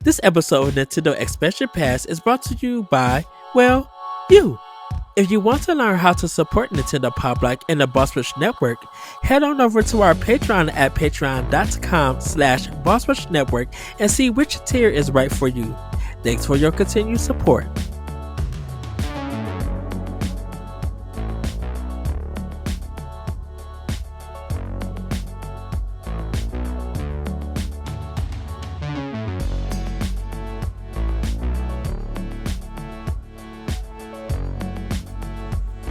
This episode of Nintendo Expansion Pass is brought to you by, well, you. If you want to learn how to support Nintendo Pop Block and the Boss Rush Network, head on over to our Patreon at patreon.com/Boss Rush Network and see which tier is right for you. Thanks for your continued support.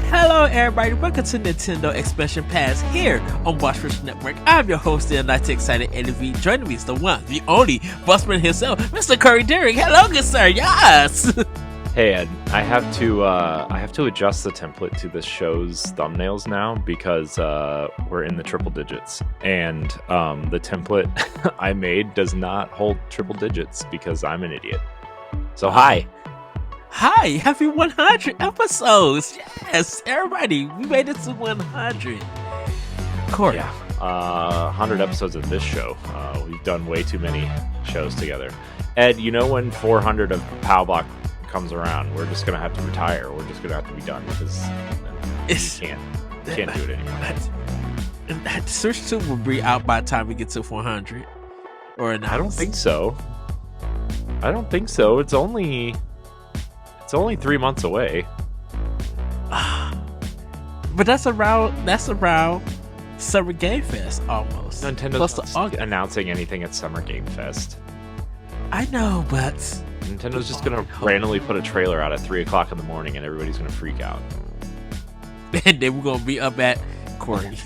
Hello everybody, welcome to Nintendo Expansion Pass here on Boss Rush Network. I'm your host, the Night Excited NV. Joining me is the one, the only Bossman himself, Mr. Corey Dirrig. Hello, good sir, yes! Hey Ed, I have to adjust the template to this show's thumbnails now because we're in the triple digits, and the template I made does not hold triple digits because I'm an idiot. So hi. Hi, happy 100 episodes! Yes, everybody, we made it to 100. Corey. Yeah, 100 episodes of this show. We've done way too many shows together. Ed, you know when 400 of Pow Block comes around, we're just gonna have to retire. We're just gonna have to be done because we can't do it anymore. That Switch 2 will be out by the time we get to 400. Or not. I don't think so. It's only 3 months away. But that's around Summer Game Fest almost. Nintendo's not announcing anything at Summer Game Fest. I know, but Nintendo's just gonna randomly put a trailer out at 3 o'clock in the morning, and everybody's gonna freak out. And then we're gonna be up at Corey.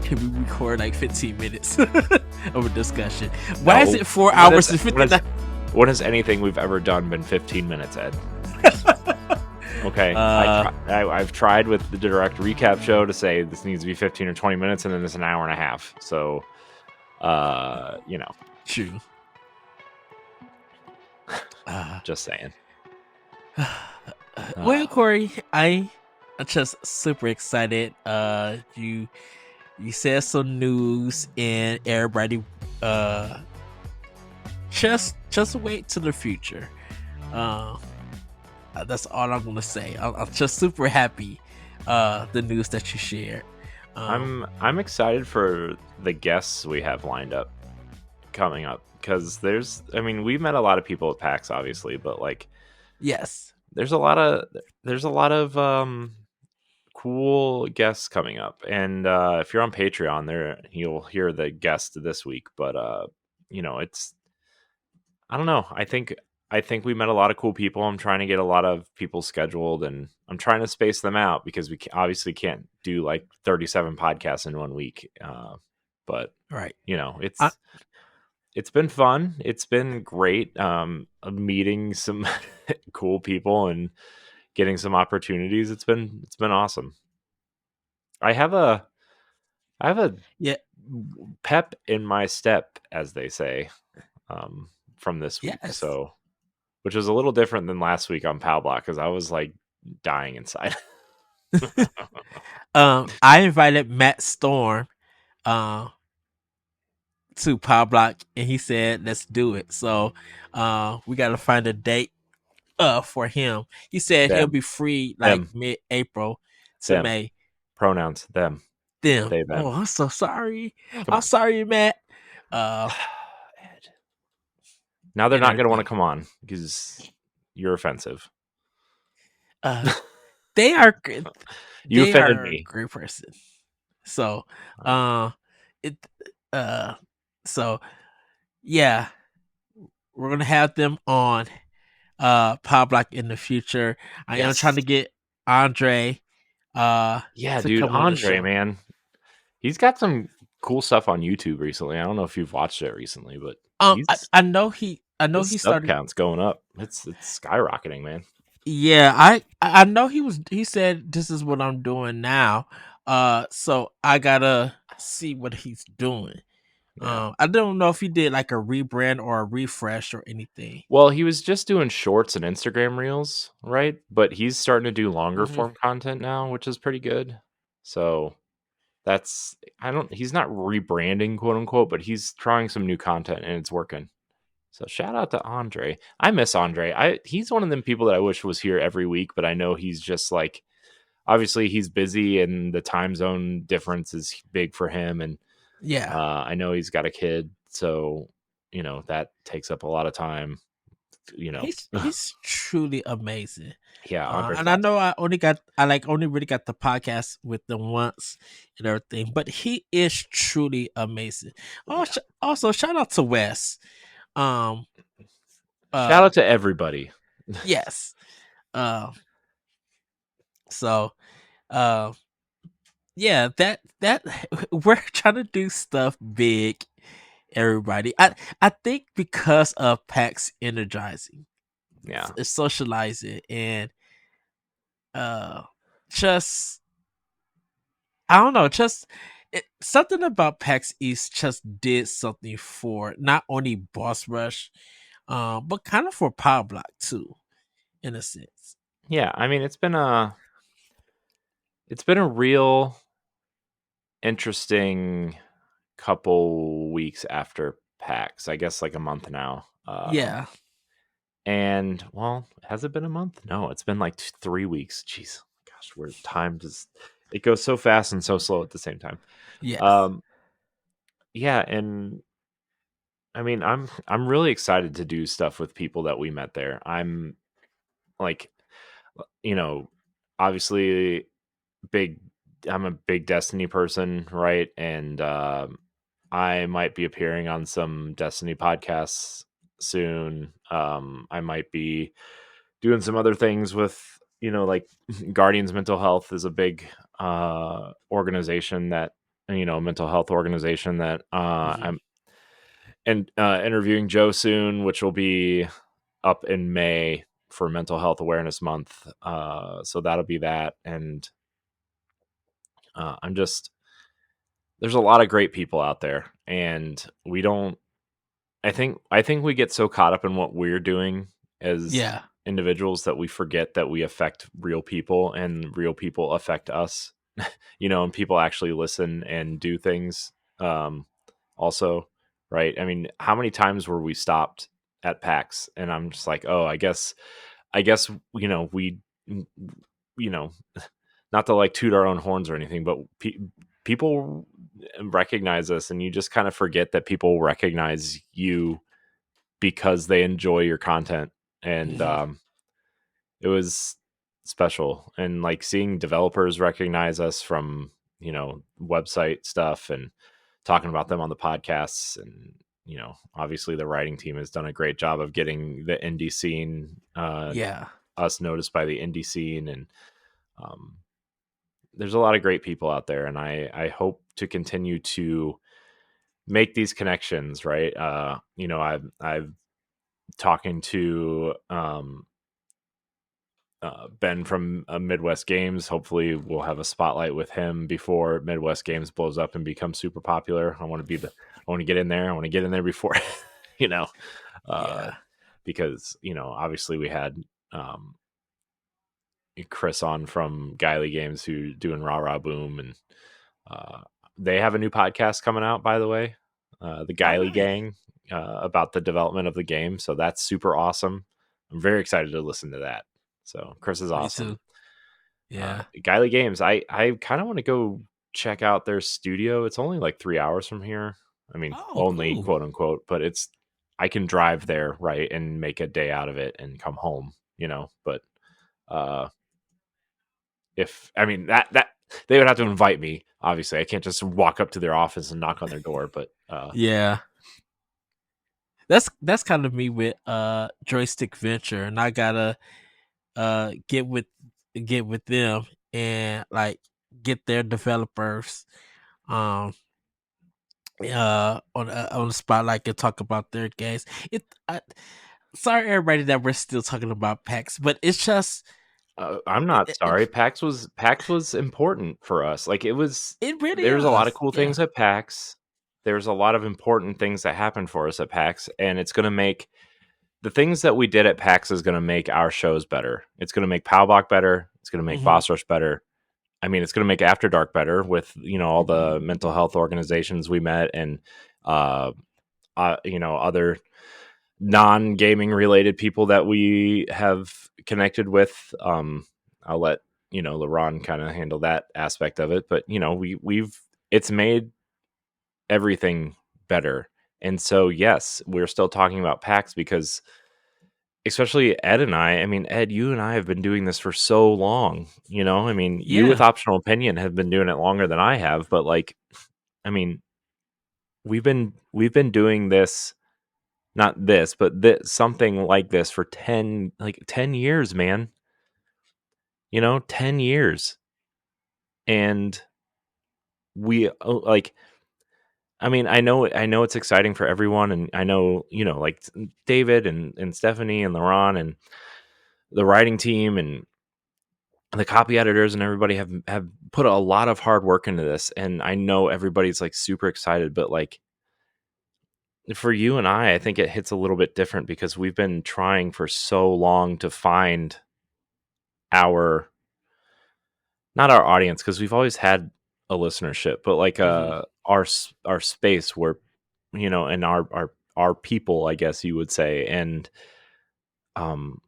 Can we record like 15 minutes of a discussion? Why is it 4 hours and 59? When has anything we've ever done been 15 minutes, Ed? Okay, I've tried with the direct recap show to say this needs to be 15 or 20 minutes, and then it's an hour and a half. So, True. Just saying. Well, Corey, I'm just super excited. You said some news, and everybody, just wait to the future. That's all I'm gonna say. I'm just super happy. The news that you shared. I'm excited for the guests we have lined up coming up because we've met a lot of people at PAX, obviously, but yes, there's a lot of cool guests coming up, and if you're on Patreon, there you'll hear the guest this week. But it's I don't know. I think we met a lot of cool people. I'm trying to get a lot of people scheduled, and I'm trying to space them out because we obviously can't do like 37 podcasts in 1 week. But right, it's been fun. It's been great meeting some cool people and getting some opportunities. It's been awesome. I have a pep in my step, as they say, from this week. Yes. So, which was a little different than last week on Pow Block because I was like dying inside. I invited Matt Storm to Pow Block, and he said, "Let's do it." So, we got to find a date for him. He said he'll be free like mid-April to May. Pronouns them. Them. They, them. Oh, I'm so sorry. I'm sorry, Matt. Now they're not going to want to come on because you're offensive. They are. You offended me. A great person. So, yeah, we're gonna have them on Power Block in the future. I am trying to get Andre. Dude, Andre, man, he's got some cool stuff on YouTube recently. I don't know if you've watched it recently, but I know he started count's going up. It's skyrocketing, man. Yeah, I know he said this is what I'm doing now. So I gotta see what he's doing. Yeah. I don't know if he did like a rebrand or a refresh or anything. Well, he was just doing shorts and Instagram reels, right? But he's starting to do longer form content now, which is pretty good. So he's not rebranding, quote unquote, but he's trying some new content and it's working. So shout out to Andre. I miss Andre. He's one of them people that I wish was here every week, but I know he's just like, obviously he's busy and the time zone difference is big for him, and Yeah. I know he's got a kid, so that takes up a lot of time. You know, He's truly amazing. yeah, Andre's And I know awesome. I like only really got the podcast with them once and everything, but he is truly amazing. Yeah, Also shout out to Wes. Um shout uh out to everybody. yes. Uh so uh yeah, that we're trying to do stuff big, everybody. I think because of PAX energizing, Yeah, socializing, and uh just I don't know, just something about PAX East just did something for not only Boss Rush, but kind of for Power Block too, in a sense. yeah. I mean, it's been a real interesting couple weeks after PAX. I guess like a month now. Yeah, And well, has it been a month? No, it's been like 3 weeks. Jeez, gosh, where time just it goes so fast and so slow at the same time. yeah, Um, yeah, and I mean, I'm really excited to do stuff with people that we met there. I'm like, you know, obviously big. I'm a big Destiny person, right? And I might be appearing on some Destiny podcasts soon. I might be doing some other things with like Guardians Mental Health is a big organization that mental health organization that hmm I'm and interviewing Joe soon, which will be up in May for Mental Health Awareness Month. So that'll be that, and I'm just there's a lot of great people out there, and we don't. I think we get so caught up in what we're doing as yeah, individuals that we forget that we affect real people and real people affect us. And people actually listen and do things. Um, also, right? I mean, how many times were we stopped at PAX and I'm just like, oh, I guess we you know not to like toot our own horns or anything, but people recognize us, and you just kind of forget that people recognize you because they enjoy your content. And hmm it was special, and like seeing developers recognize us from website stuff and talking about them on the podcasts. And obviously the writing team has done a great job of getting the indie scene yeah, us noticed by the indie scene. And um, there's a lot of great people out there, and I hope to continue to make these connections, right? I've talking to Ben from Midwest Games. Hopefully, we'll have a spotlight with him before Midwest Games blows up and becomes super popular. I want to get in there. I want to get in there before, you know, uh, yeah, because obviously we had um, Chris on from Guiley Games who doing Rah Rah Boom, and uh, they have a new podcast coming out, by the way, the all Guiley right, Gang, about the development of the game. So that's super awesome. I'm very excited to listen to that. So Chris is me awesome. too. Yeah. Guiley Games, I kind of want to go check out their studio. It's only like 3 hours from here. I mean, Oh, only cool. quote unquote, but I can drive there, right, and make a day out of it and come home. But uh, if I mean that they would have to invite me. Obviously, I can't just walk up to their office and knock on their door. But Yeah, that's kind of me with Joystick Venture, and I gotta get with them and like get their developers um on the spotlight and talk about their games. Sorry everybody that we're still talking about PAX, but it's just I'm it, not it, sorry. PAX was important for us. Like it was. it really There's a lot of is. cool Yeah. things at PAX. There's a lot of important things that happened for us at PAX, and it's going to make the things that we did at PAX is going to make our shows better. It's going to make Powbach better. It's going to make hmm Boss Rush better. I mean, it's going to make After Dark better with all the mental health organizations we met, and uh, other non-gaming related people that we have connected with. I'll let LeRon kind of handle that aspect of it, but we've it's made everything better. And so yes, we're still talking about PAX because especially Ed and I mean, Ed, you and I have been doing this for so long, I mean, you with Yeah, Optional Opinion have been doing it longer than I have, but like, I mean, we've been doing this, not this, but something like this for 10 years, man. 10 years. And we like, I mean, I know it's exciting for everyone, and I know, like David and Stephanie and LaRon and the writing team and the copy editors and everybody have put a lot of hard work into this, and I know everybody's like super excited, but like for you and I think it hits a little bit different because we've been trying for so long to find our not our audience, because we've always had a listenership, but like hmm, our space where and our people, I guess you would say, and um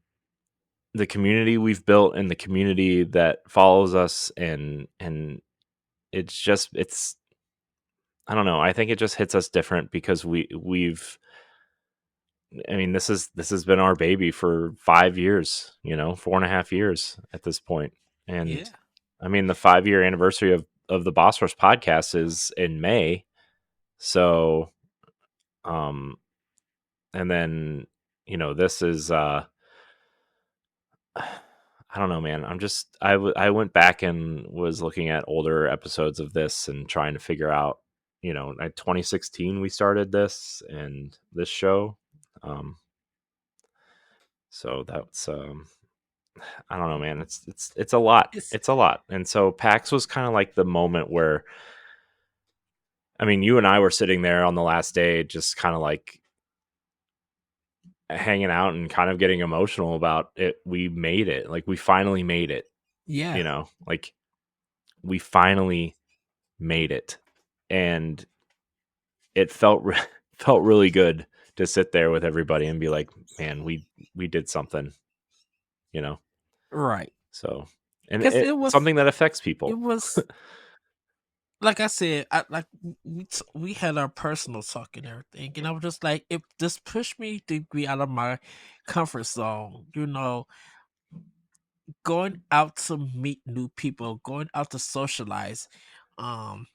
the community we've built and the community that follows us, and it's I don't know, I think it just hits us different because we've I mean, this has been our baby for 5 years, 4.5 years at this point. And yeah, I mean, the 5 year anniversary of the Boss Rush podcast is in May. So, um, and then, this is, I don't know, man. I went back and was looking at older episodes of this and trying to figure out, in 2016 we started this and this show. Um, so that's, I don't know, man. It's a lot. it's It's a lot. And so PAX was kind of like the moment where, I mean, you and I were sitting there on the last day, just kind of like hanging out and kind of getting emotional about it. We made it. Like we finally made it. yeah, Like we finally made it, and it felt felt really good to sit there with everybody and be like, man, we did something. You know. right. So, and Because something that affects it people. was like I said, we had our personal talk and everything, and I was just like, it just pushed me to be out of my comfort zone. Going out to meet new people, going out to socialize, um,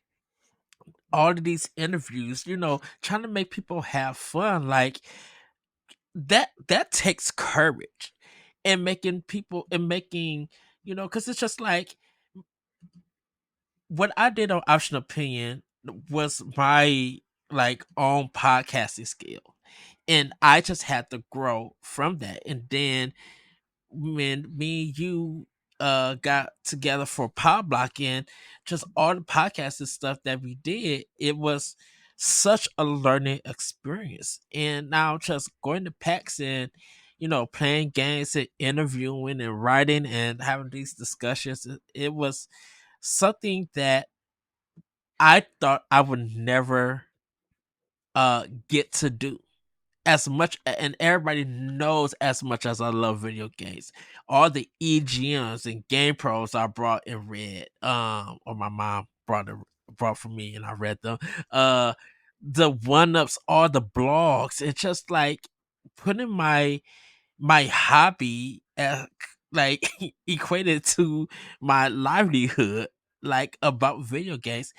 all of these interviews, trying to make people have fun, like that takes courage, and making because it's just like what I did on Option Opinion was my like own podcasting skill. And I just had to grow from that. And then when me and you got together for Power Block and just all the podcasting stuff that we did, it was such a learning experience. And now just going to PAX and playing games and interviewing and writing and having these discussions, it was something that I thought I would never get to do as much, and everybody knows as much as I love video games. All the EGMs and game pros I brought and read, or my mom brought for me and I read them. Uh the one ups, all the blogs, it's just like putting my hobby like equated to my livelihood, like about video games,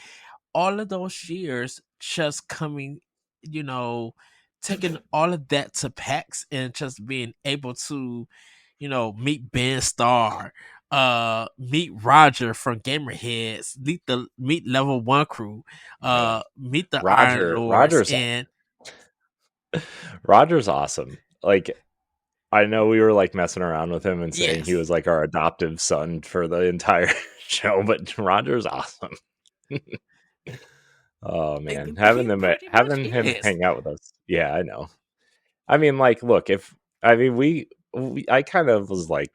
all of those years just coming, you know, taking all of that to PAX and just being able to, meet Ben Starr, meet Roger from Gamerheads, meet Level One Crew, Yeah. meet the Iron Roger Lords, Rogers and Roger's awesome. Like I know we were like messing around with him and saying he yes, was like our adoptive son for the entire show, but Roger's awesome. Oh man, he pretty much having him is. hang out with us. Yeah, I know. I mean, like, look, if I mean, I kind of was like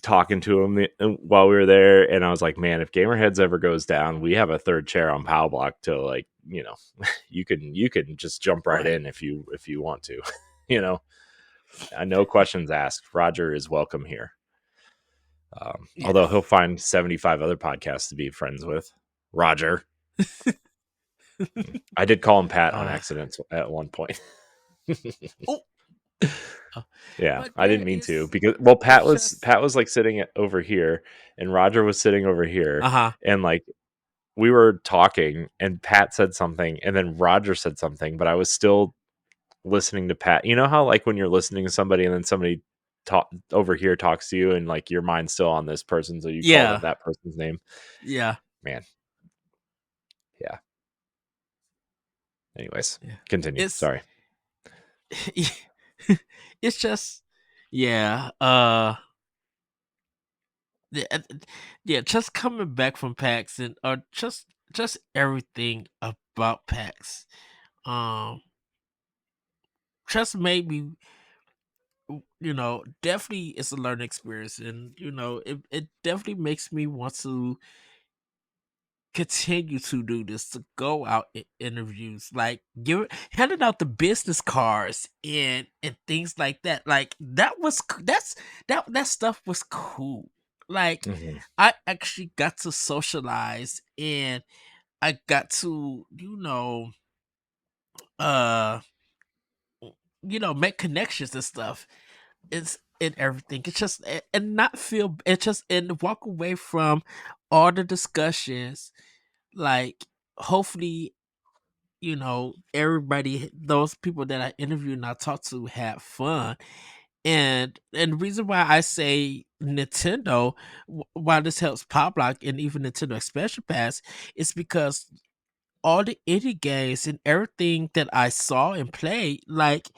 talking to him while we were there, and I was like, man, if Gamerheads ever goes down, we have a third chair on Pow Block to like you can just jump right Right. in if you want to. you know, no questions asked. Roger is welcome here. Although Yes. he'll find 75 other podcasts to be friends with. Roger. I did call him Pat on uh accident at one point. oh, uh, Yeah, but I there didn't mean to is because it's just Pat was like sitting over here and Roger was sitting over here uh-huh. and like we were talking and Pat said something and then Roger said something, but I was still listening to Pat. You know how like when you're listening to somebody and then somebody talk over here talks to you and like your mind's still on this person, so you call them Yeah. that person's name. Yeah. Man, yeah. Anyways, Yeah. continue. It's Sorry. it's just yeah, yeah, yeah, just coming back from PAX and or just everything about PAX. Um just made me definitely it's a learning experience, and it definitely makes me want to continue to do this, to go out in interviews, like handing out the business cards and things like that. Like that stuff was cool. Like Hmm. I actually got to socialize, and I got to uh make connections and stuff. It's in everything. It's just and not feel it's just and walk away from all the discussions, like hopefully everybody, those people that I interviewed and I talked to, had fun. And the reason why I say Nintendo, why this helps Pop Lock and even Nintendo Expansion Pass, is because all the indie games and everything that I saw and played, like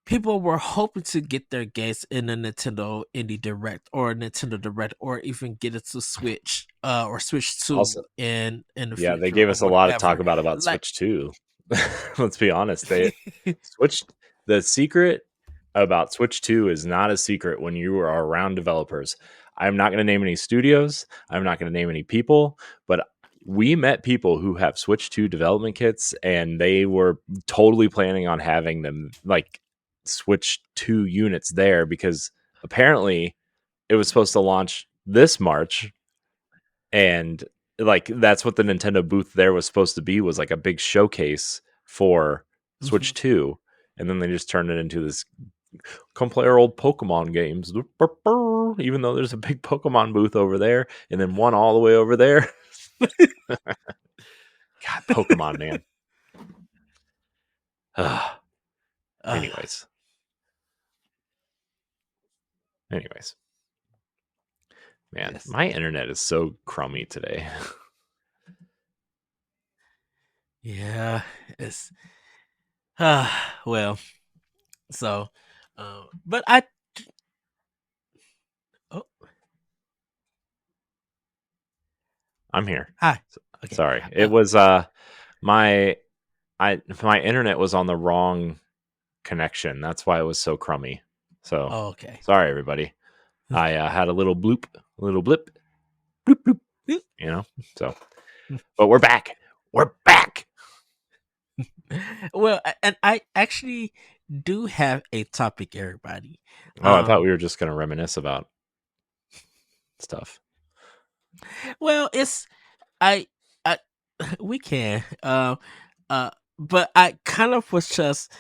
people were hoping to get their games in a Nintendo Indie Direct or a Nintendo Direct, or even get it to Switch, or Switch Also, 2 in the yeah, they future gave or us a lot to talk whatever. about Like Switch too. Let's be honest. They switched the secret about Switch 2 is not a secret when you are around developers. I'm not going to name any studios. I'm not going to name any people, but we met people who have Switch 2 development kits and they were totally planning on having them like Switch 2 units there because apparently it was supposed to launch this March and like that's what the Nintendo booth there was supposed to be, was like a big showcase for Switch mhm. 2, and then they just turned it into this come play our old Pokemon games, even though there's a big Pokemon booth over there and then one all the way over there. God, Pokemon, man. uh, anyways anyways man, yes. my internet is so crummy today. Yeah, it's well, so but I oh, I'm here. hi. Okay. Sorry, it Uh, was my my internet was on the wrong connection. That's why it was so crummy. So okay. sorry, everybody. I had a little bloop, a little blip, bloop, bloop, you know. So, but we're back. We're back. Well, and I actually do have a topic, everybody. Oh, I thought Um we were just gonna reminisce about stuff. well, I we can. But I kind of was just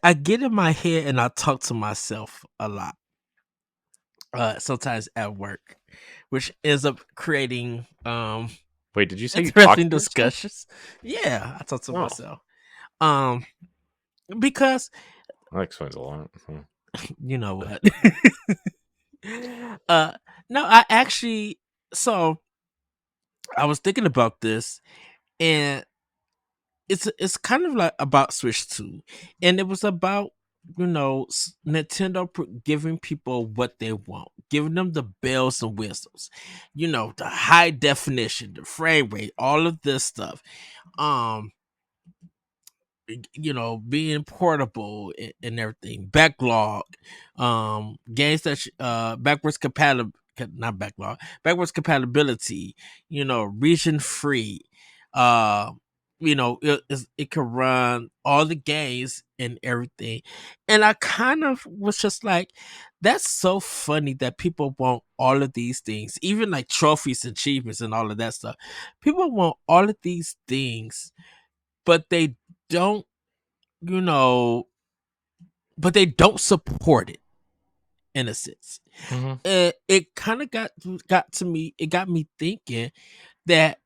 I get in my head and I talk to myself a lot. Sometimes at work, which ends up creating Wait, did you say you talked interesting to yourself? discussions. Yeah, I talk to Oh, myself. Um, because that explains a lot. you know what? uh, no, I actually. So I was thinking about this, and it's kind of like about Switch 2, and it was about Nintendo giving people what they want, giving them the bells and whistles, the high definition, the frame rate, all of this stuff. Um, being portable and everything, backlog, games that backwards compatible, not backlog, backwards compatibility, region free, it can run all the games and everything. And I kind of was just like, that's so funny that people want all of these things, even like trophies, achievements, and all of that stuff. People want all of these things, but they don't, you know, but they don't support it in a sense. Mhm. It kind of got to me. It got me thinking that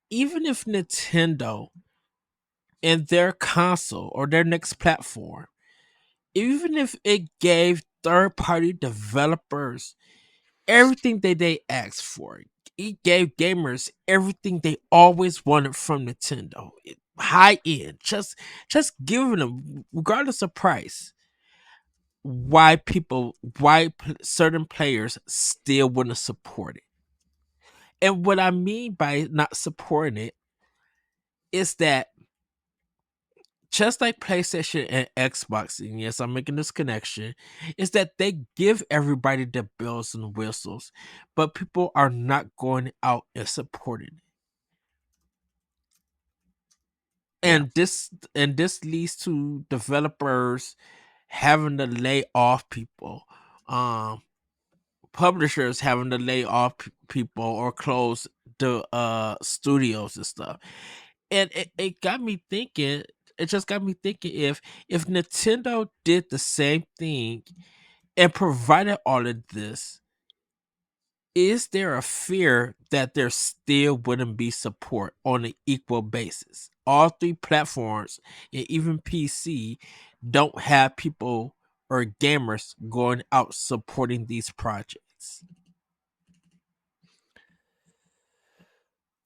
even if Nintendo and their console or their next platform, even if it gave third party developers everything that they asked for, it gave gamers everything they always wanted from Nintendo, high end, just giving them regardless of price. Certain players still wouldn't support it. And what I mean by not supporting it is that just like PlayStation and Xbox, and yes, I'm making this connection, is that they give everybody the bells and whistles, but people are not going out and supporting it. Yeah. And this leads to developers having to lay off people, um, publishers having to lay off people or close the studios and stuff. And it got me thinking. It just got me thinking, if Nintendo did the same thing and provided all of this, is there a fear that there still wouldn't be support on an equal basis? All three platforms and even PC don't have people or gamers going out supporting these projects.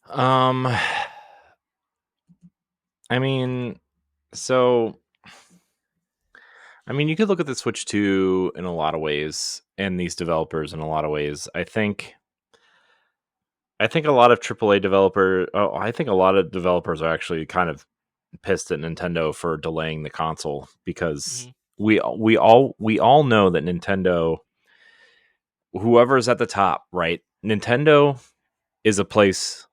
Um, I mean, so you could look at the Switch 2 in a lot of ways, and these developers in a lot of ways. I think a lot of AAA developer. Oh, I think a lot of developers are actually kind of pissed at Nintendo for delaying the console because Mhm. we all know that Nintendo, whoever's at the top, right? Nintendo is a place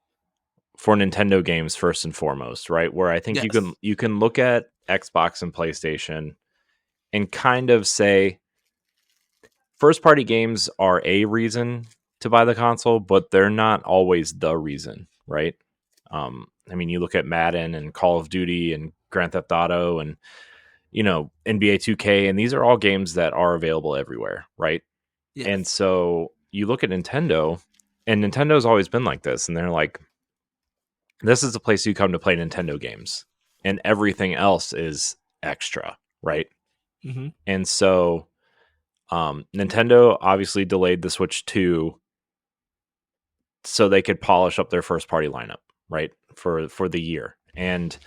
for Nintendo games first and foremost, right? Where I think you can Yes. you can look at Xbox and PlayStation and kind of say first party games are a reason to buy the console, but they're not always the reason, right? You look at Madden and Call of Duty and Grand Theft Auto and NBA 2K, and these are all games that are available everywhere, right? And Yes. so you look at Nintendo, and Nintendo's always been like this, and they're like, this is the place you come to play Nintendo games, and everything else is extra, right? Hmm. And so Nintendo obviously delayed the Switch 2 so they could polish up their first party lineup, right? For the year. And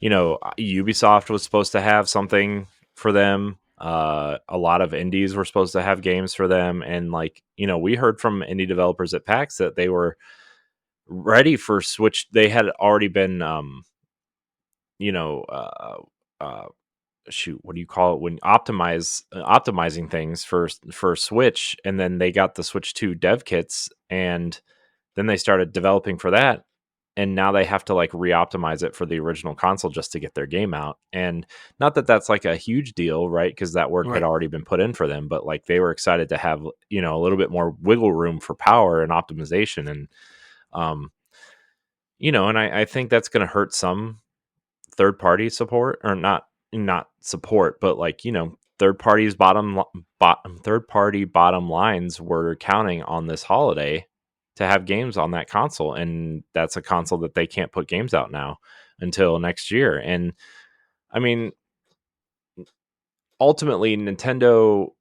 Ubisoft was supposed to have something for them. A lot of indies were supposed to have games for them, and we heard from indie developers at PAX that they were ready for Switch. They had already been, you know, shoot, what do you call it when optimizing things for Switch, and then they got the Switch 2 dev kits, and then they started developing for that, and now they have to like re-optimize it for the original console just to get their game out. And not that that's like a huge deal, right? Because that work had Right. already been put in for them, but like they were excited to have a little bit more wiggle room for power and optimization, and um and I think that's going to hurt some third party support, or not support, but third parties third party bottom lines were counting on this holiday to have games on that console, and that's a console that they can't put games out now until next year. And I mean, ultimately Nintendo,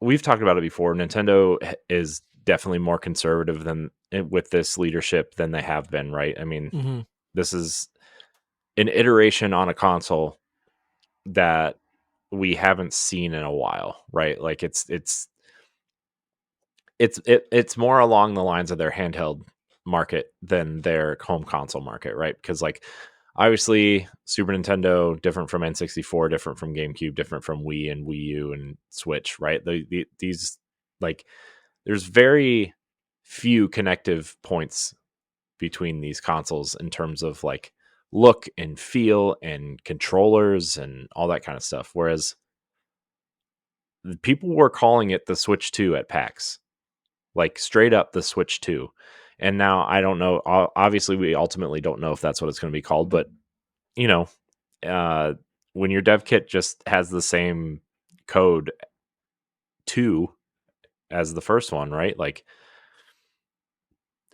we've talked about it before, Nintendo is definitely more conservative than with this leadership than they have been, right? I mean, Hmm. this is an iteration on a console that we haven't seen in a while, right? Like it's more along the lines of their handheld market than their home console market, right? Because like obviously Super Nintendo different from N64, different from GameCube, different from Wii and Wii U and Switch, right? These like there's very few connective points between these consoles in terms of like look and feel and controllers and all that kind of stuff. Whereas people were calling it the Switch 2 at PAX, like straight up the Switch 2. And now I don't know. Obviously, we ultimately don't know if that's what it's going to be called, but you know, uh, when your dev kit just has the same code 2 as the first one, right? Like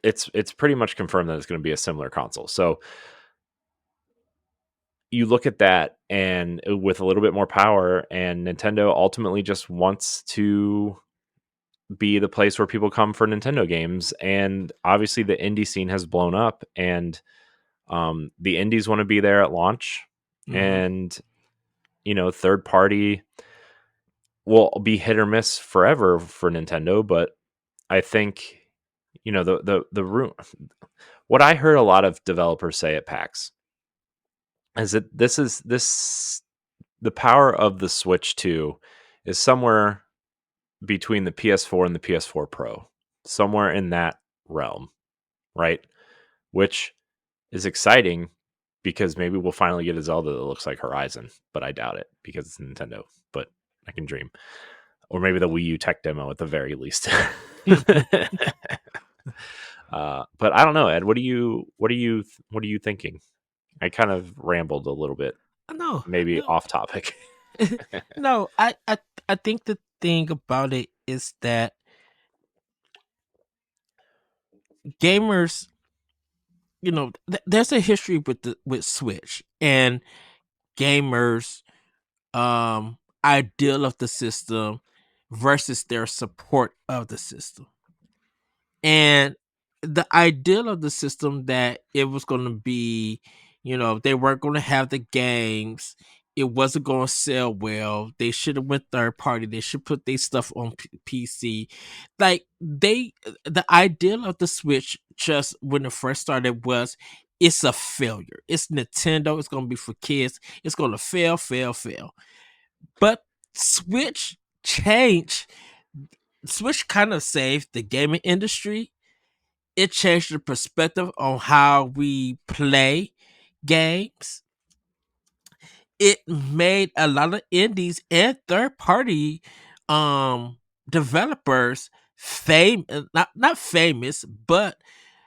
it's pretty much confirmed that it's going to be a similar console. So you look at that and with a little bit more power, and Nintendo ultimately just wants to be the place where people come for Nintendo games. And obviously the indie scene has blown up, and the indies want to be there at launch. Mm-hmm. And third party will be hit or miss forever for Nintendo, but I think the room. What I heard a lot of developers say at PAX is that this the power of the Switch 2 is somewhere between the PS4 and the PS4 Pro, somewhere in that realm, right? Which is exciting because maybe we'll finally get a Zelda that looks like Horizon, but I doubt it because it's Nintendo. But I can dream, or maybe the Wii U tech demo at the very least. But I don't know, Ed. What are you thinking? I kind of rambled a little bit, No, maybe no, off topic. no. I think the thing about it is that gamers, there's a history with Switch and gamers, ideal of the system versus their support of the system. And the ideal of the system that it was going to be, they weren't going to have the games. It wasn't going to sell well. They should have went third party. They should put their stuff on PC. Like the ideal of the Switch, just when it first started, was it's a failure. It's Nintendo. It's going to be for kids. It's going to fail, fail, fail. But Switch changed. Switch kind of saved the gaming industry. It changed the perspective on how we play games. It made a lot of indies and third party um developers not famous, but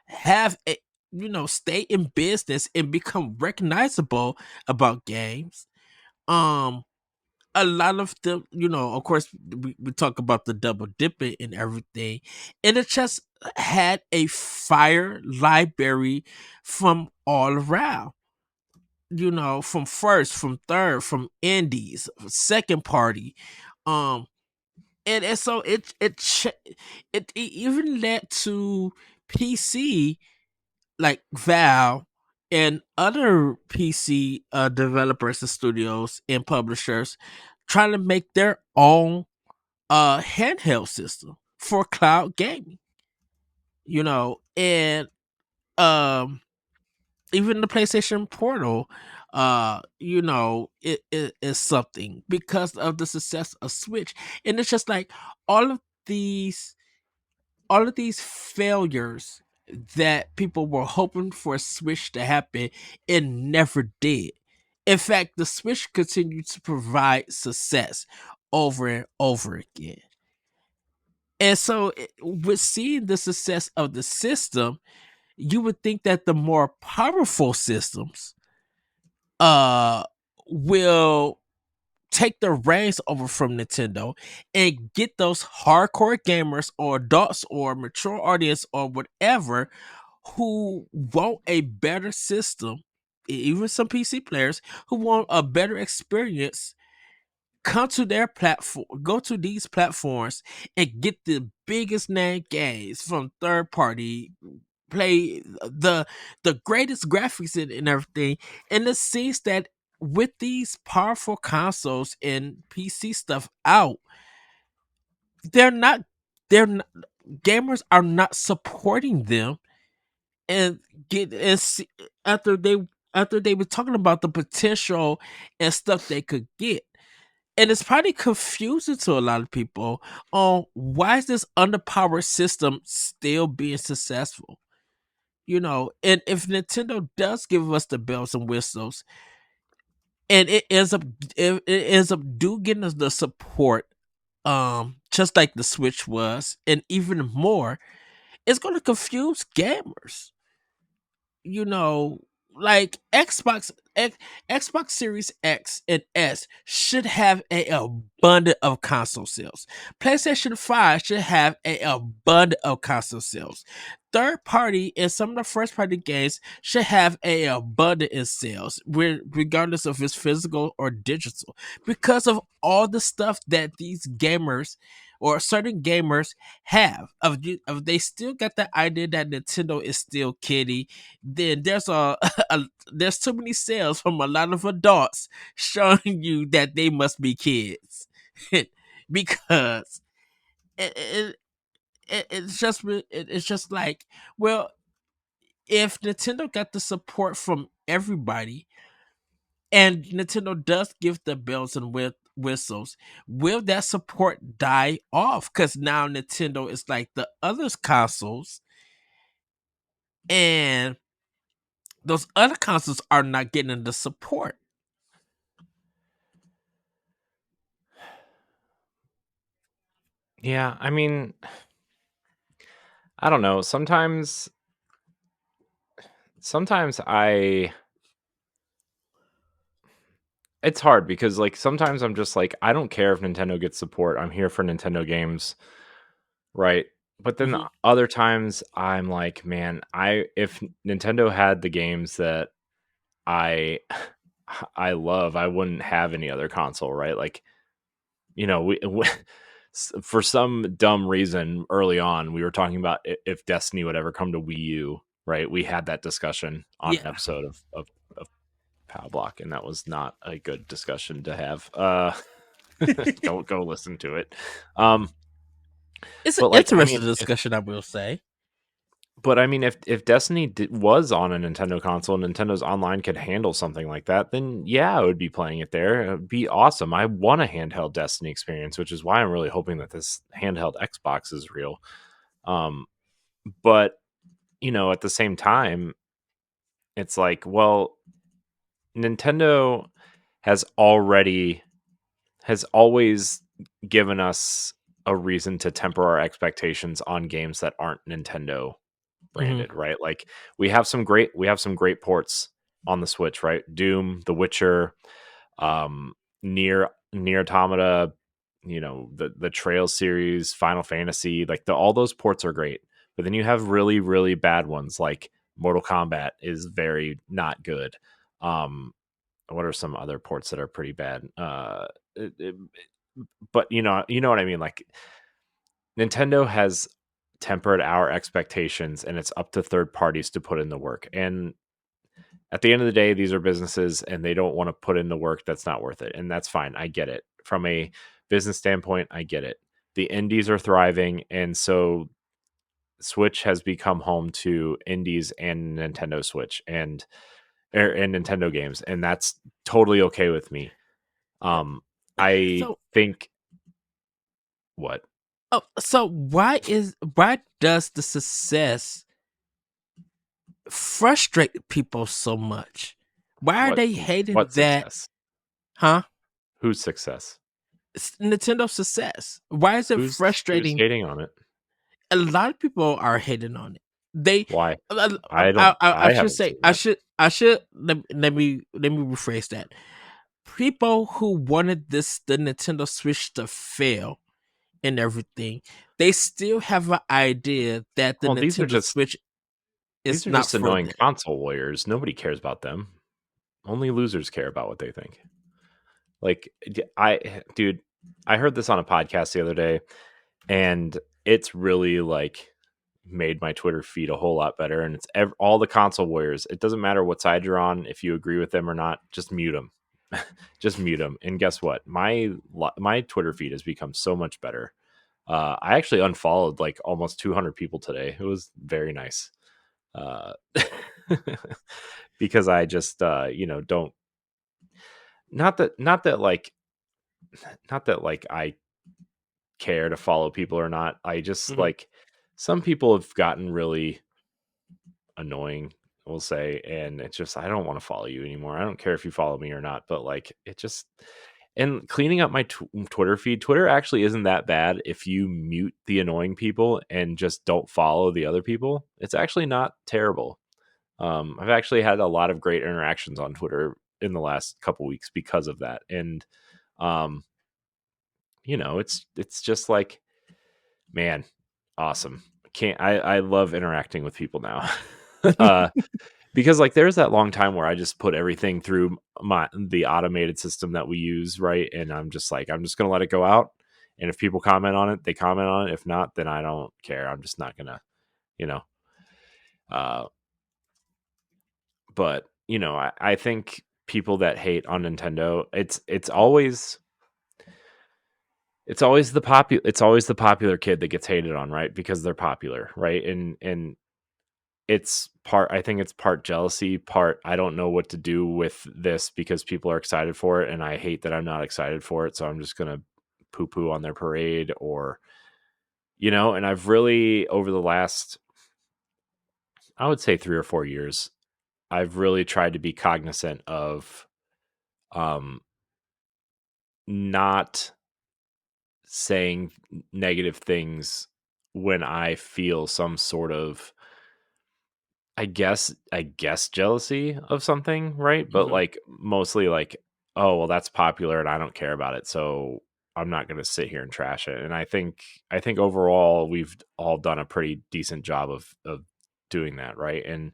have a stay in business and become recognizable about games. Um a lot of them, of course, we talk about the double dipping and everything, and it just had a fire library from all around. From first, from third, from indies, second party, um, and so it even led to PC like Valve and other PC developers and studios and publishers trying to make their own handheld system for cloud gaming. And um even the PlayStation Portal, it is something because of the success of Switch. And it's just like all of these all of these failures that people were hoping for a Switch to happen, it never did. In fact, the Switch continued to provide success over and over again. And so, with seeing the success of the system, you would think that the more powerful systems uh will take the reins over from Nintendo and get those hardcore gamers or adults or mature audience or whatever who want a better system, even some PC players who want a better experience, come to their platform, go to these platforms and get the biggest name games from third party, play the greatest graphics and everything. And it seems that with these powerful consoles and PC stuff out, they're not they're not, gamers are not supporting them and get and see, after they after they were talking about the potential and stuff they could get. And it's probably confusing to a lot of people on why is this underpowered system still being successful. And if Nintendo does give us the bells and whistles, and it ends up do getting us the support, just like the Switch was, and even more, it's going to confuse gamers. you know, like Xbox Series X and S should have a abundant of console sales. PlayStation 5 should have a abundant of console sales. Third party and some of the first party games should have a abundant in sales, regardless of it's physical or digital, because of all the stuff that these gamers or certain gamers have. Of they still got the idea that Nintendo is still kiddie, then there's too many sales from a lot of adults showing you that they must be kids. Because it's just like, well, if Nintendo got the support from everybody, and Nintendo does give the bells and whistles, will that support die off? Because now Nintendo is like the other consoles, and those other consoles are not getting the support. Yeah, I mean, I don't know. Sometimes I it's hard because like sometimes I'm just like I don't care if Nintendo gets support. I'm here for Nintendo games, right? But then Hmm. other times I'm like, man, I if Nintendo had the games that I I love, I wouldn't have any other console, right? Like, we for some dumb reason early on, we were talking about if Destiny would ever come to Wii U, right? We had that discussion on an Yeah, episode of Pow Block, and that was not a good discussion to have. Go listen to it. Um, it's an but like, I interesting mean, if discussion, I will say. but I mean, if Destiny was on a Nintendo console, Nintendo's online could handle something like that, then yeah, I would be playing it there. It would be awesome. I want a handheld Destiny experience, which is why I'm really hoping that this handheld Xbox is real. Um, but at the same time, it's like, well, Nintendo has already has always given us a reason to temper our expectations on games that aren't Nintendo Hmm. branded, right? Like we have some great ports on the Switch, right? Doom, The Witcher, Near Automata, the Trail series, Final Fantasy, like all those ports are great. But then you have really, really bad ones like Mortal Kombat is very not good. Um, what are some other ports that are pretty bad? It, it, but you know what I mean. Like Nintendo has tempered our expectations, and it's up to third parties to put in the work. And at the end of the day, these are businesses, and they don't want to put in the work that's not worth it, and that's fine. I get it. From a business standpoint, I get it. The indies are thriving, and so Switch has become home to indies and Nintendo Switch and Nintendo games, and that's totally okay with me. Um, I So, think what why does the success frustrate people so much? Why are what they hating what that? success? Huh? Whose success? Nintendo success. Why is it Who's frustrating? hating on it? A lot of people are hating on it. They, Why? I, I don't. I I should haven't say, seen that. let me rephrase that. People who wanted the Nintendo Switch to fail and everything, they still have an idea that the Well, these are Nintendo just Switch these is are not just for annoying them. console warriors. Nobody cares about them. Only losers care about what they think. Like dude, I heard this on a podcast the other day, and it's really like made my Twitter feed a whole lot better. And it's all the console warriors. It doesn't matter what side you're on, if you agree with them or not. Just mute them. Just mute them. And guess what? My Twitter feed has become so much better. I actually unfollowed like almost 200 people today. It was very nice. Uh, because I just don't not that not that like not that like I care to follow people or not. I just Mhm. like some people have gotten really annoying, we'll say, and it's just I don't want to follow you anymore. I don't care if you follow me or not, but like it just and cleaning up my Twitter feed. Twitter actually isn't that bad if you mute the annoying people and just don't follow the other people. It's actually not terrible. I've actually had a lot of great interactions on Twitter in the last couple weeks because of that, and um, it's just like, man, awesome. Can't I love interacting with people now. uh because like there's that long time where I just put everything through the automated system that we use, right? And I'm just like, I'm just gonna let it go out. And if people comment on it, they comment on it. If not, then I don't care. I'm just not gonna, you know. Uh but I think people that hate on Nintendo, it's always the popular kid that gets hated on, right? Because they're popular, right? And I think it's part jealousy, part I don't know what to do with this because people are excited for it and I hate that I'm not excited for it, so I'm just going to poo poo on their parade, or and I've really over the last, I would say 3 or 4 years, I've really tried to be cognizant of um not saying negative things when I feel some sort of, I guess jealousy of something, right? But Mhm. like mostly like, oh well, that's popular and I don't care about it, so I'm not going to sit here and trash it. And I think overall we've all done a pretty decent job of doing that, right? And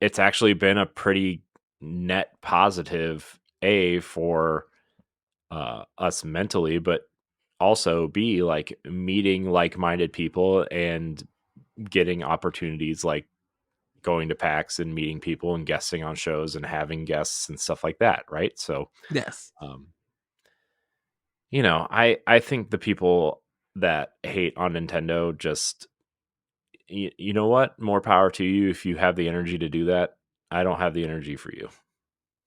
it's actually been a pretty net positive, a for us mentally, but also b like meeting like-minded people and getting opportunities like going to PAX and meeting people and guesting on shows and having guests and stuff like that, right? So, Yes. um, I think the people that hate on Nintendo just, you know what? More power to you if you have the energy to do that. I don't have the energy for you.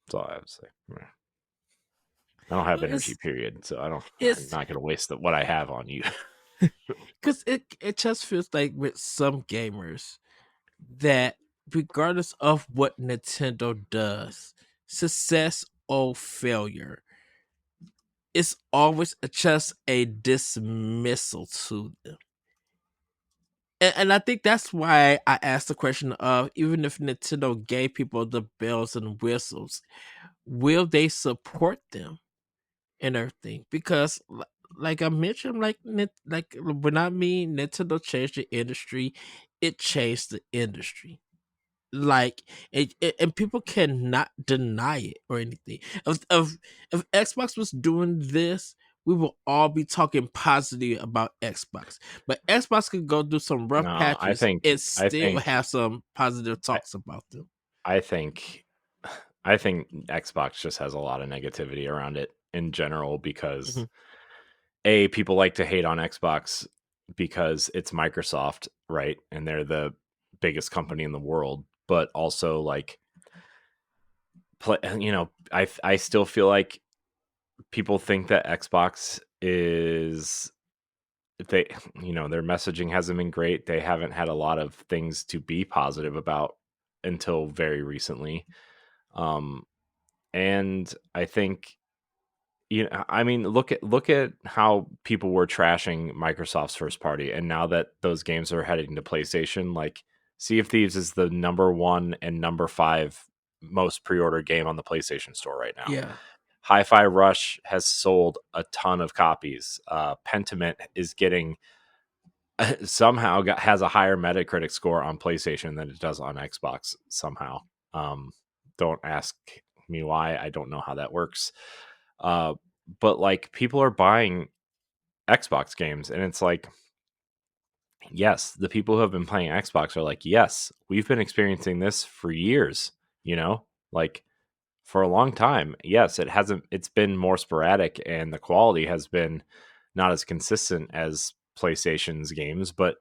That's all I have to say. I don't have Well, energy, period. So I'm it's not going to waste what I have on you. because it just feels like with some gamers that regardless of what Nintendo does, success or failure, it's always just a dismissal to them. And I think that's why I asked the question of, even if Nintendo gave people the bells and whistles, will they support them and everything? Because like I mentioned, like when I mean Nintendo changed the industry, it changed the industry. Like and people cannot deny it or anything. If Xbox was doing this, we will all be talking positive about Xbox. But Xbox could go through some rough No, I patches think, and I still think, have some positive I, talks about them. I think, I think Xbox just has a lot of negativity around it in general because Mhm. people like to hate on Xbox because it's Microsoft, right? And they're the biggest company in the world, but also like I still feel like people think that Xbox is, they their messaging hasn't been great. They haven't had a lot of things to be positive about until very recently. Um and I think, I mean, look at how people were trashing Microsoft's first party, and now that those games are heading to PlayStation, like Sea of Thieves is the number one and number five most pre-ordered game on the PlayStation Store right now. Yeah. Hi-Fi Rush has sold a ton of copies. Pentiment is getting has a higher Metacritic score on PlayStation than it does on Xbox somehow. Um, don't ask me why. I don't know how that works. Uh, but like people are buying Xbox games, and it's like, yes, the people who have been playing Xbox are like, yes, we've been experiencing this for years, like for a long time. Yes, it's been more sporadic and the quality has been not as consistent as PlayStation's games, but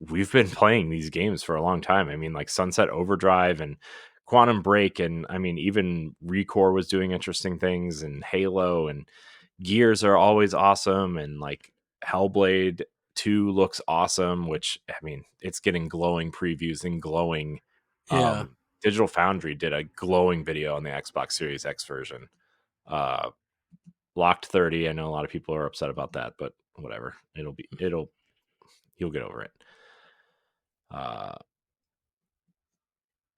we've been playing these games for a long time. I mean, like Sunset Overdrive and Quantum Break, and I mean, even Recore was doing interesting things, and Halo and Gears are always awesome, and like Hellblade. 2 looks awesome, which I mean, it's getting glowing previews and glowing. Yeah. Digital Foundry did a glowing video on the Xbox Series X version. Uh, Locked 30. I know a lot of people are upset about that, but whatever. You'll get over it. Uh,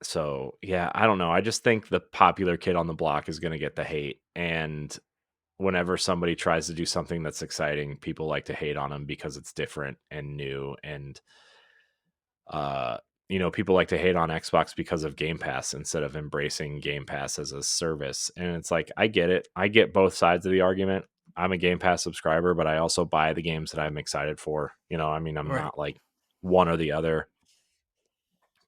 so yeah, I don't know. I just think the popular kid on the block is going to get the hate, and whenever somebody tries to do something that's exciting, people like to hate on them because it's different and new. And uh people like to hate on Xbox because of Game Pass instead of embracing Game Pass as a service. And it's like, I get it. I get both sides of the argument. I'm a Game Pass subscriber, but I also buy the games that I'm excited for. I mean, I'm Right. not like one or the other.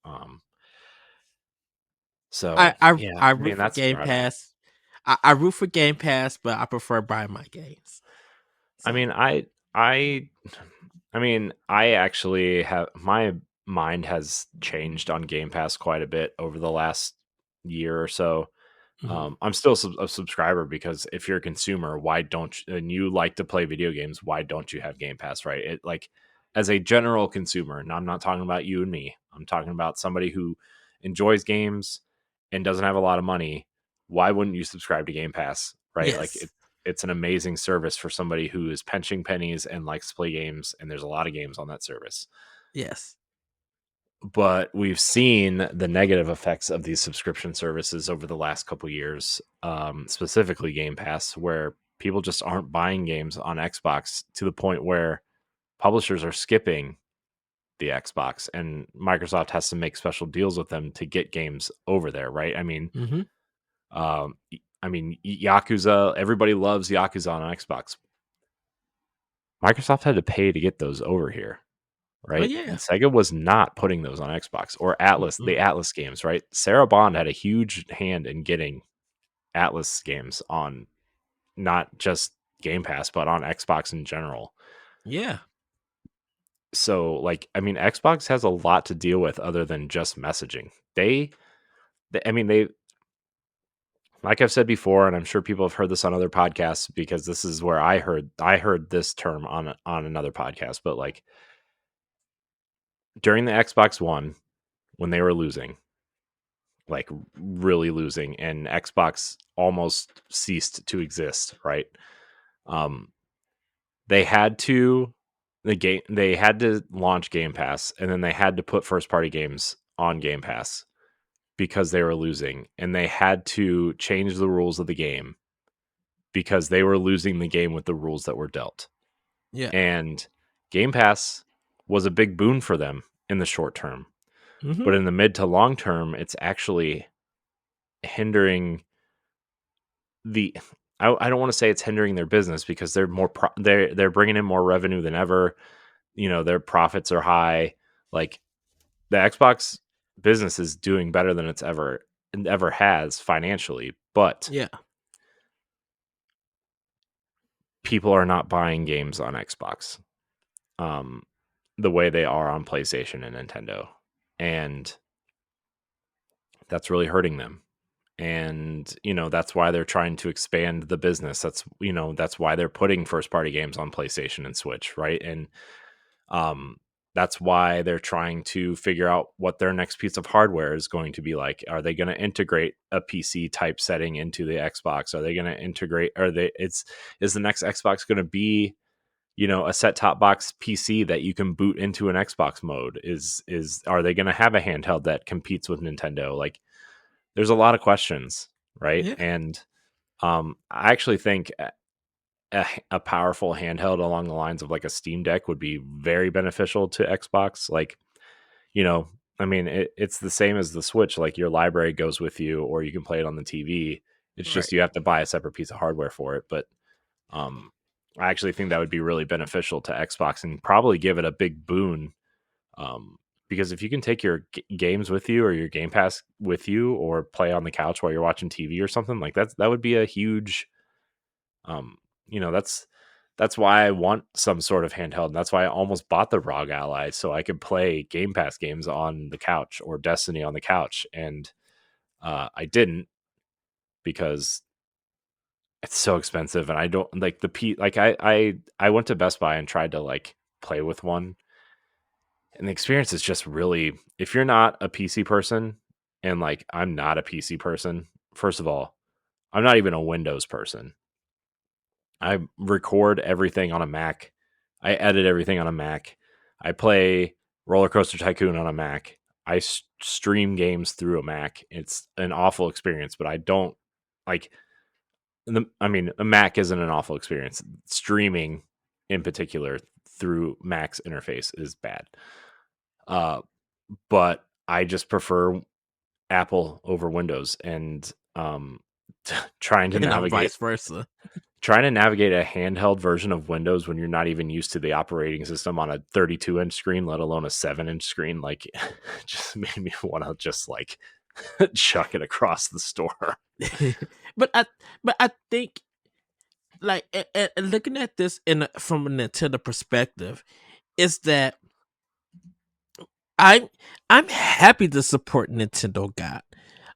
um I so I yeah, I I root mean, for that's Game where I'm at. Pass. I root for Game Pass, but I prefer buying my games. I So. mean, I I mean, I actually have my mind has changed on Game Pass quite a bit over the last year or so. Mhm. I'm still a subscriber because if you're a consumer, why don't you, and you like to play video games, why don't you have Game Pass, right? It like, as a general consumer, and I'm not talking about you and me. I'm talking about somebody who enjoys games and doesn't have a lot of money. Why wouldn't you subscribe to Game Pass, right? Like, Yes. it's an amazing service for somebody who is pinching pennies and likes to play games, and there's a lot of games on that service. Yes. But we've seen the negative effects of these subscription services over the last couple years, specifically Game Pass, where people just aren't buying games on Xbox to the point where publishers are skipping the Xbox, and Microsoft has to make special deals with them to get games over there, right? Mhm. Um, Yakuza. Everybody loves Yakuza on Xbox. Microsoft had to pay to get those over here, Oh right? yeah. Sega was not putting those on Xbox or Atlas, the Mm-mm. Atlas games, right? Sarah Bond had a huge hand in getting Atlas games on not just Game Pass, but on Xbox in general. Yeah. So, like, I mean, Xbox has a lot to deal with other than just messaging. I mean, like I've said before, and I'm sure people have heard this on other podcasts because this is where I heard this term on another podcast. But like, during the Xbox One, when they were losing, like really losing, and Xbox almost ceased to exist, right? Um they had to they had to launch Game Pass, and then they had to put first party games on Game Pass because they were losing, and they had to change the rules of the game because they were losing the game with the rules that were dealt. Yeah. And Game Pass was a big boon for them in the short term, Mhm. but in the mid to long term, it's actually hindering the I don't want to say it's hindering their business because they're bringing in more revenue than ever. Their profits are high. Like, the Xbox business is doing better than it's ever has financially, but Yeah. people are not buying games on Xbox um the way they are on PlayStation and Nintendo, and that's really hurting them. And that's why they're trying to expand the business. That's why they're putting first party games on PlayStation and Switch, right? And um that's why they're trying to figure out what their next piece of hardware is going to be like. Are they going to integrate a PC type setting into the Xbox? Are they going to integrate, is the next Xbox going to be a set top box PC that you can boot into an Xbox mode? Are they going to have a handheld that competes with Nintendo? Like, there's a lot of questions, right? Yeah. And I actually think a powerful handheld along the lines of like a Steam Deck would be very beneficial to Xbox. Like, you know, I mean, it's the same as the Switch. Like, your library goes with you, or you can play it on the TV. It's Right. just you have to buy a separate piece of hardware for it. But um, I actually think that would be really beneficial to Xbox and probably give it a big boon. Um, because if you can take your games with you or your Game Pass with you, or play on the couch while you're watching TV or something like that would be a huge, um, that's why I want some sort of handheld. And that's why I almost bought the ROG Ally, so I could play Game Pass games on the couch, or Destiny on the couch. And I didn't, because it's so expensive, and I don't like the P. Like, I went to Best Buy and tried to like play with one. And the experience is just really, if you're not a PC person, and like I'm not a PC person, first of all, I'm not even a Windows person. I record everything on a Mac. I edit everything on a Mac. I play Roller Coaster Tycoon on a Mac. I stream games through a Mac. It's an awful experience, but I don't like I mean, a Mac isn't an awful experience. Streaming in particular through Mac's interface is bad. Uh, but I just prefer Apple over Windows, and trying to and I'm navigate vice versa. a handheld version of Windows when you're not even used to the operating system on a 32-inch screen, let alone a 7-inch screen, like just made me want to just like chuck it across the store. but I think like looking at this from a Nintendo perspective is that I'm I'm happy to support Nintendo God.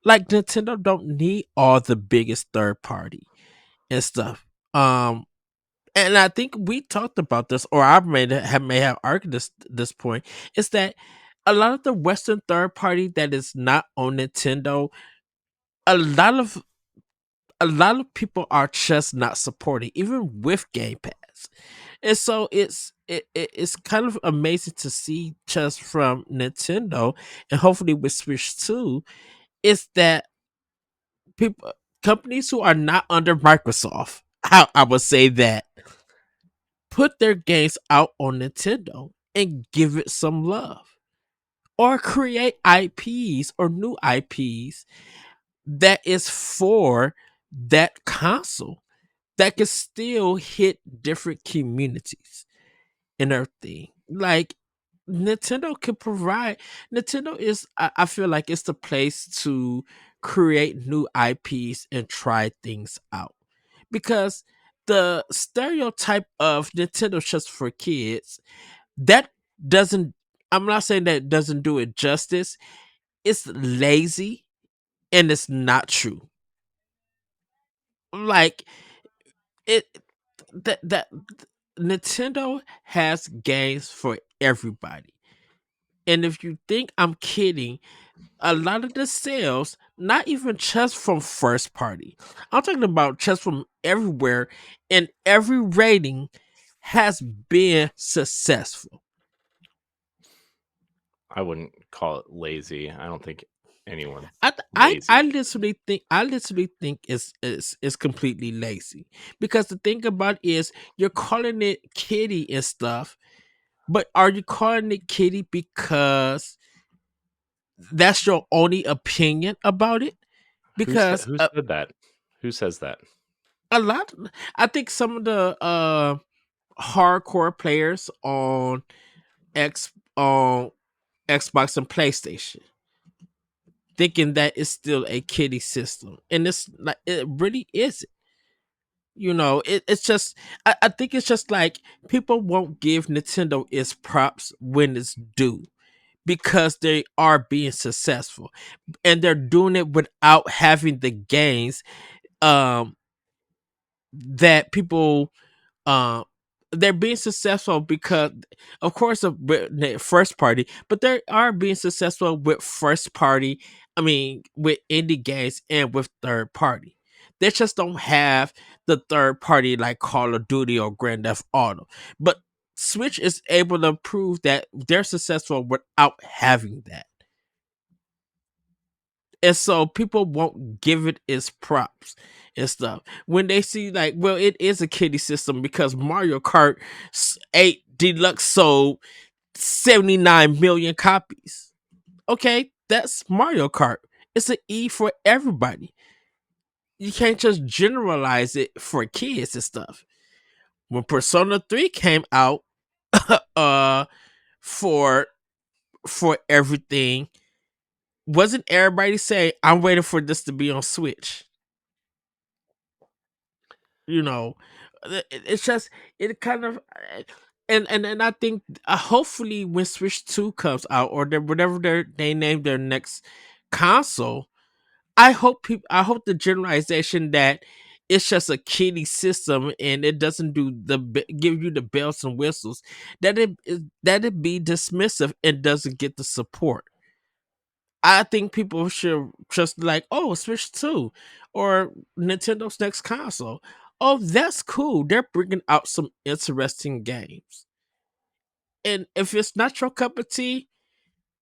Like Nintendo don't need all the biggest third party and stuff. Um and I think we talked about this, or I may have argued this point, is that a lot of the Western third party that is not on Nintendo, a lot of people are just not supporting, even with Game Pass. And so it's kind of amazing to see just from Nintendo, and hopefully with Switch 2, is that people companies who are not under Microsoft, I would say that, put their games out on Nintendo and give it some love. Or create IPs or new IPs that is for that console that can still hit different communities and everything. Like Nintendo can provide. Nintendo is, I feel like it's the place to create new IPs and try things out, because the stereotype of Nintendo just for kids, that doesn't, I'm not saying that it doesn't do it justice. It's lazy and it's not true. Like it that Nintendo has games for everybody. And if you think I'm kidding, a lot of the sales, not even just from first party, I'm talking about just from everywhere, and every rating has been successful. I wouldn't call it lazy. I don't think anyone's I lazy. literally think it's completely lazy, because the thing about it is you're calling it kitty and stuff, but are you calling it kitty because that's your only opinion about it? Because Who said that? Who says that? a lot, I think some of the hardcore players X on Xbox and PlayStation thinking that it's still a kiddie system, and it's like it really isn't. It's just, I think it's just like people won't give Nintendo its props when it's due, because they are being successful, and they're doing it without having the gains um that people um they're being successful because, of course, of first party, but they are being successful with first party. I mean, with indie games and with third party. They just don't have the third party like Call of Duty or Grand Theft Auto. But Switch is able to prove that they're successful without having that. And so people won't give it its props and stuff when they see, like, well, it is a kiddie system because Mario Kart 8 Deluxe sold 79 million copies. Okay, that's Mario Kart. It's an E for everybody. You can't just generalize it for kids and stuff. When Persona 3 came out, uh for everything, wasn't everybody saying, I'm waiting for this to be on Switch? you know it's just, it kind of, and I think, hopefully when Switch 2 comes out, or whatever they name their next console, I hope the generalization that it's just a kiddie system and it doesn't give you the bells and whistles, that it be dismissive and doesn't get the support. I think people should just like, oh, Switch 2 or Nintendo's next console. Oh, that's cool. They're bringing out some interesting games. And if it's not your cup of tea,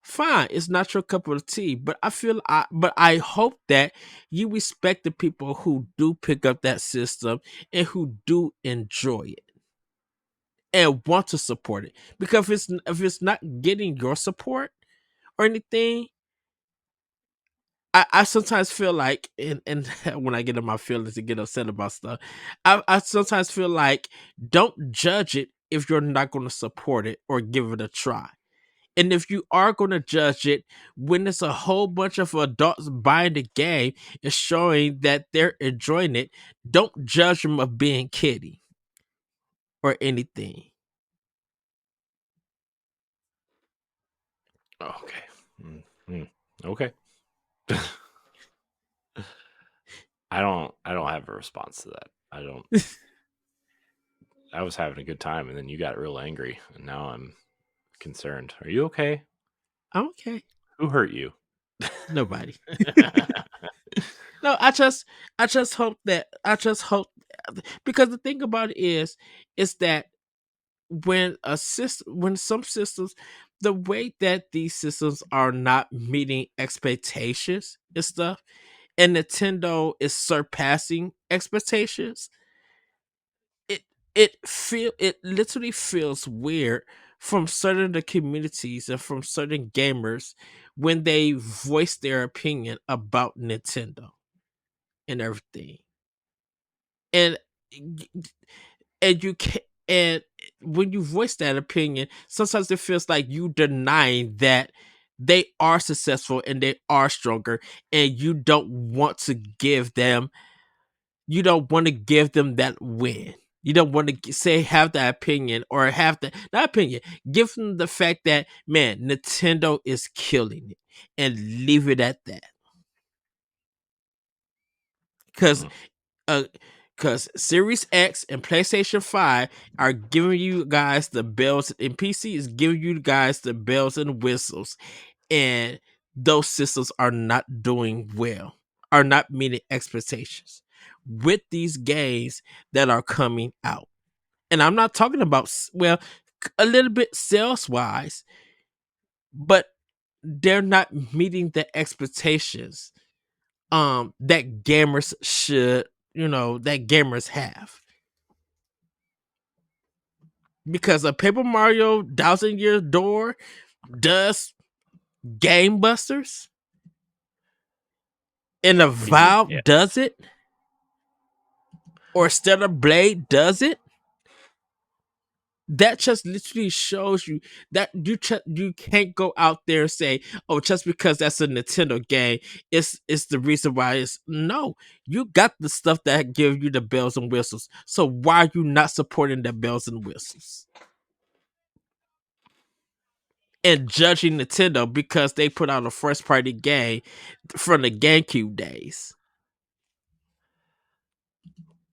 fine, it's not your cup of tea. But I hope that you respect the people who do pick up that system and who do enjoy it and want to support it. Because if it's not getting your support or anything, I sometimes feel like, and when I get in my feelings and get upset about stuff, I sometimes feel like don't judge it if you're not going to support it or give it a try. And if you are going to judge it when it's a whole bunch of adults buying the game and showing that they're enjoying it, don't judge them of being kiddie or anything. Okay. Mm. Okay. I don't have a response to that. I don't. I was having a good time, and then you got real angry, and now I'm concerned. Are you okay? I'm okay. Who hurt you? Nobody. No, I just hope, because the thing about it is that when some systems, the way that these systems are not meeting expectations and stuff, and Nintendo is surpassing expectations, it it literally feels weird from certain of the communities and from certain gamers when they voice their opinion about Nintendo and everything. And and you can and when you voice that opinion, sometimes it feels like you denying that they are successful and they are stronger, and you don't want to give them that win. You don't want to say have that opinion or have that not opinion. Give them the fact that, man, Nintendo is killing it, and leave it at that. Because Mm. uh, because Series X and PlayStation 5 are giving you guys the bells, and PC is giving you guys the bells and whistles, and those systems are not doing well, are not meeting expectations with these games that are coming out. And I'm not talking about, well, a little bit sales wise, but they're not meeting the expectations that gamers should, that gamers have. Because a Paper Mario Thousand Year Door does game busters, and a Yeah. Valve does it, or Stellar Blade does it, that just literally shows you that you can't go out there and say, oh, just because that's a Nintendo game, it's the reason why. It's no, you got the stuff that give you the bells and whistles, so why are you not supporting the bells and whistles and judging Nintendo because they put out a first party game from the GameCube days?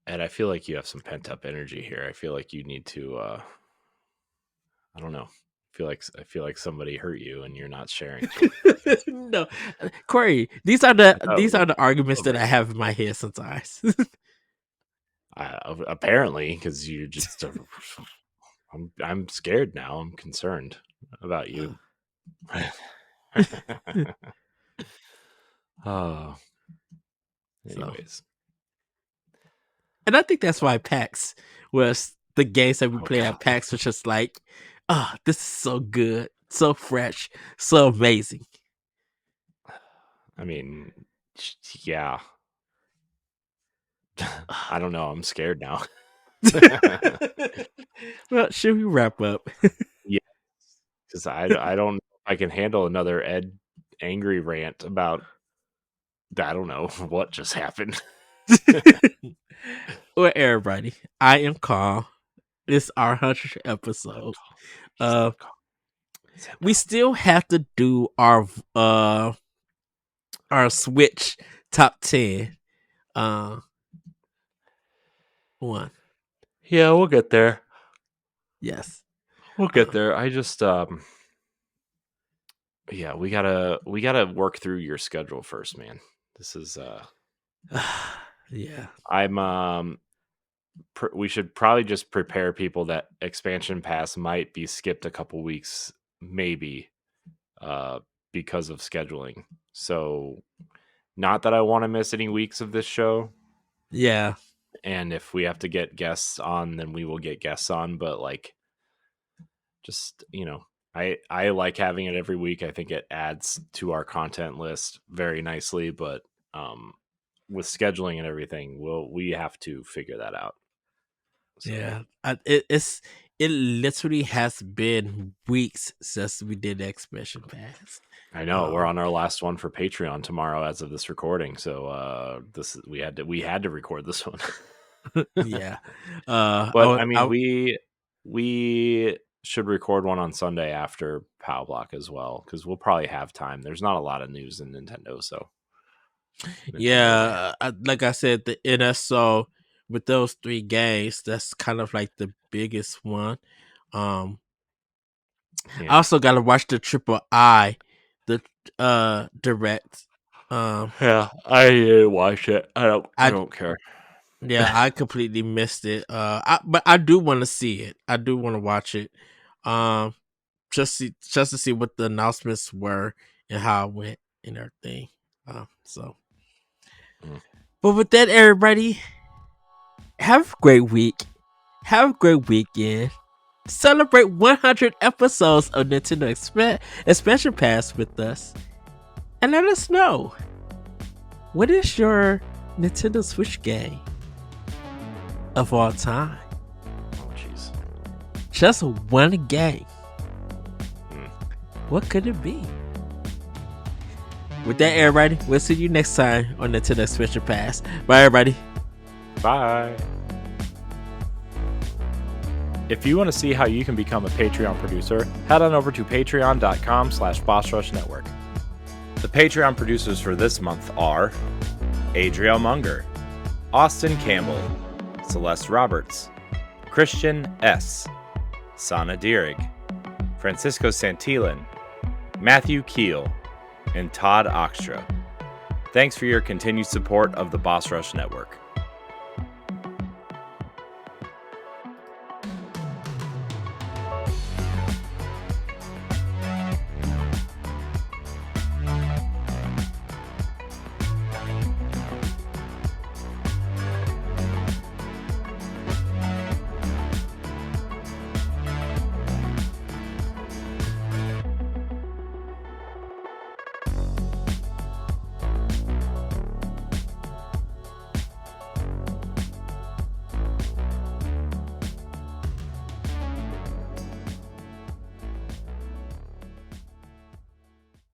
And I feel like you have some pent up energy here. I feel like you need to. I don't know. I feel like somebody hurt you, and you're not sharing. No, Corey, these are the arguments that I have in my head sometimes. Apparently, because you're just. I'm scared now. I'm concerned about you. Oh, So, anyways. and I think that's why PAX was the games that we Oh play God. at PAX was just like, oh, this is so good, so fresh, so amazing. I mean, yeah. I don't know. I'm scared now. Well, should we wrap up? Yeah, because I don't know if I can handle another angry rant about I don't know what just happened. Well, everybody, I am Carl. This is our 100th episode. He's Uh, not calm. He's we impossible. still have to do our Switch top 10. Uh, one. Yeah, we'll get there. Yes. We'll get there. I just yeah, we gotta work through your schedule first, man. This is Yeah. I'm we should probably just prepare people that expansion pass might be skipped a couple weeks, maybe, uh, because of scheduling. So, not that I want to miss any weeks of this show. Yeah. And if we have to get guests on, then we will get guests on. But like, just I like having it every week. I think it adds to our content list very nicely. But um, with scheduling and everything, we have to figure that out. So. Yeah. It literally has been weeks since we did the expansion pass. I know we're on our last one for Patreon tomorrow as of this recording. So we had to record this one. Yeah. But I mean we should record one on Sunday after Pow Block as well, because we'll probably have time. There's not a lot of news in Nintendo, so yeah, like I said, the NSO with those 3 games, that's kind of like the biggest one. Um, I yeah. also got to watch the Triple I, the direct. Yeah, I didn't watch it. I I don't care. Yeah, I completely missed it. But I do want to see it. I do want to watch it. Um, just to see what the announcements were and how it went and everything. So, Mm. but with that, everybody, have a great week. Have a great weekend. Celebrate 100 episodes of Nintendo Expansion Pass with us, and let us know, what is your Nintendo Switch game of all time? Oh jeez. Just one game. Mm. What could it be? With that, everybody, we'll see you next time on Nintendo Expansion Pass. Bye, everybody. Bye. If you want to see how you can become a Patreon producer, head on over to patreon.com/BossRushNetwork. The Patreon producers for this month are Adriel Munger, Austin Campbell, Celeste Roberts, Christian S., Sana Dirrig, Francisco Santillan, Matthew Keel, and Todd Oxtra. Thanks for your continued support of the Boss Rush Network.